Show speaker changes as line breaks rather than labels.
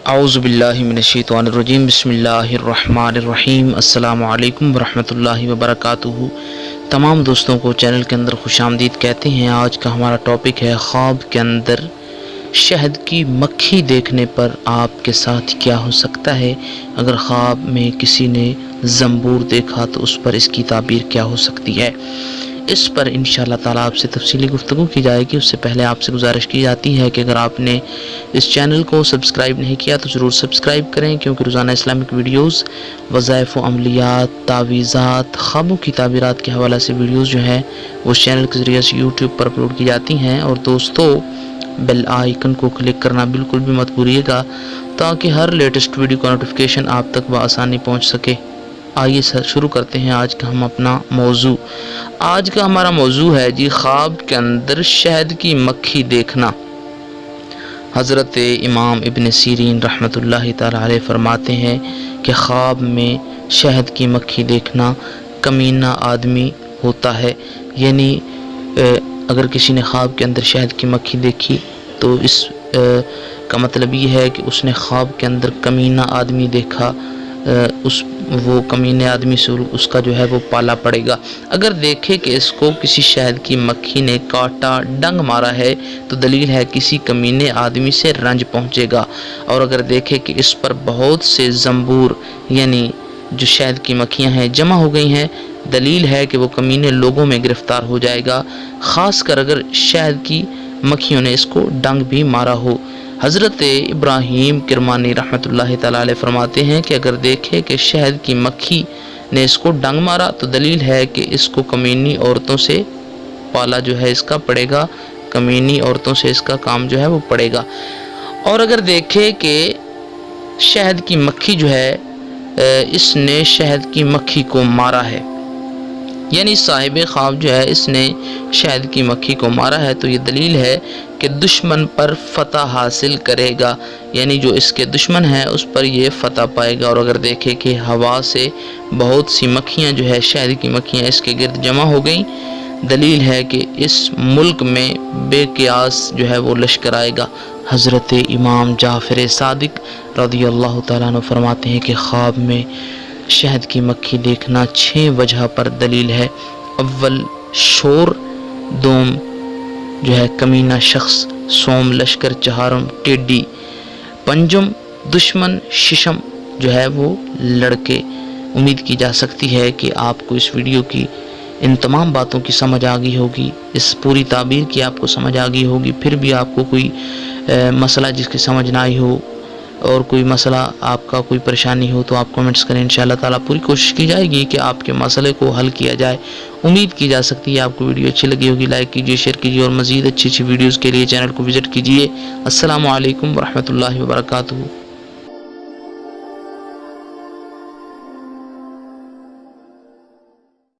औज़ुबिल्लाहि मिनश्शैतानिर्रजीम बिस्मिल्लाहिर्रहमानिर्रहीम अस्सलामु अलैकुम वरहमतुल्लाहि वबरकातुहू। तमाम दोस्तों को चैनल के अंदर खुशामदीद कहते हैं। आज का हमारा टॉपिक है ख्वाब के अंदर शहद की मक्खी देखने पर आपके साथ क्या हो सकता है। अगर ख्वाब में किसी ने ज़ंबूर देखा तो उस पर इसकी ताबीर क्या हो सकती है, इस पर इंशाअल्लाह ताला आपसे तफसीली गुफ्तगू की जाएगी। उससे पहले आपसे गुजारिश की जाती है कि अगर आपने इस चैनल को सब्सक्राइब नहीं किया तो ज़रूर सब्सक्राइब करें, क्योंकि रोज़ाना इस्लामिक वीडियोस, वज़ाइफ, अमलियात, तावीज़ात, ख्वाबों की ताबीरात के हवाले से वीडियोस जो हैं वो चैनल के ज़रिए से यूट्यूब पर अपलोड की जाती हैं। और दोस्तों, बेल आइकन को क्लिक करना बिल्कुल भी मत भूलिएगा, ताकि हर लेटेस्ट वीडियो का नोटिफिकेशन आप तक बआसानी पहुँच सके। आइए सर शुरू करते हैं आज का हम अपना मौजू। आज का हमारा मौजू है जी ख्वाब के अंदर शहद की मक्खी देखना। हज़रत इमाम इब्न सीरीन रहमतुल्लाहि ताला अलैह फरमाते हैं कि ख्वाब में शहद की मक्खी देखना कमीना आदमी होता है। यानी अगर किसी ने ख्वाब के अंदर शहद की मक्खी देखी तो इस का मतलब ये है कि उसने ख्वाब के अंदर कमीना आदमी देखा। वो कमीने आदमी से उसका जो है वो पाला पड़ेगा। अगर देखे कि इसको किसी शहद की मक्खी ने काटा, डंग मारा है, तो दलील है किसी कमीने आदमी से रंज पहुंचेगा। और अगर देखे कि इस पर बहुत से ज़ंबूर यानी जो शहद की मक्खियां हैं जमा हो गई हैं, दलील है कि वो कमीने लोगों में गिरफ्तार हो जाएगा, ख़ासकर अगर शहद की मक्खियों ने इसको डंग भी मारा हो। हज़रत इब्राहीम किरमानी रहमतुल्लाहि ताला अलैह फरमाते हैं कि अगर देखे कि शहद की मक्खी ने इसको डंग मारा तो दलील है कि इसको कमीनी औरतों से पाला जो है इसका पड़ेगा, कमीनी औरतों से इसका काम जो है वो पड़ेगा। और अगर देखे कि शहद की मक्खी जो है इसने शहद की मक्खी को मारा है, यानी साहिब ख्वाब जो है इसने शहद की मक्खी को मारा है, तो ये दलील है कि दुश्मन पर फतह हासिल करेगा, यानी जो इसके दुश्मन है उस पर ये फतह पाएगा। और अगर देखे कि हवा से बहुत सी मक्खियाँ जो है शहद की मक्खियाँ इसके गिर्द जमा हो गई, दलील है कि इस मुल्क में बेक़ियास जो है वो लश्कर आएगा। हज़रत इमाम जाफ़र सादिक रज़ियल्लाहु ताला अन्हु फरमाते हैं कि ख्वाब में शहद की मक्खी देखना 6 वजह पर दलील है। अव्वल शोर, दोम जो है कमीना शख्स, सोम लश्कर, चहारम टेडी, पंजम दुश्मन, शिशम जो है वो लड़के। उम्मीद की जा सकती है कि आपको इस वीडियो की इन तमाम बातों की समझ आ गई होगी, इस पूरी ताबीर की आपको समझ आ गई होगी। फिर भी आपको कोई मसला जिसकी समझ ना आई हो और कोई मसला आपका कोई परेशानी हो तो आप कमेंट्स करें। इंशाअल्लाह ताला पूरी कोशिश की जाएगी कि आपके मसले को हल किया जाए। उम्मीद की जा सकती है आपको वीडियो अच्छी लगी होगी। लाइक कीजिए, शेयर कीजिए और मज़ीद अच्छी वीडियोज़ के लिए चैनल को विज़िट कीजिए। अस्सलामु अलैकुम वरहमतुल्लाहि वबरकातुहू।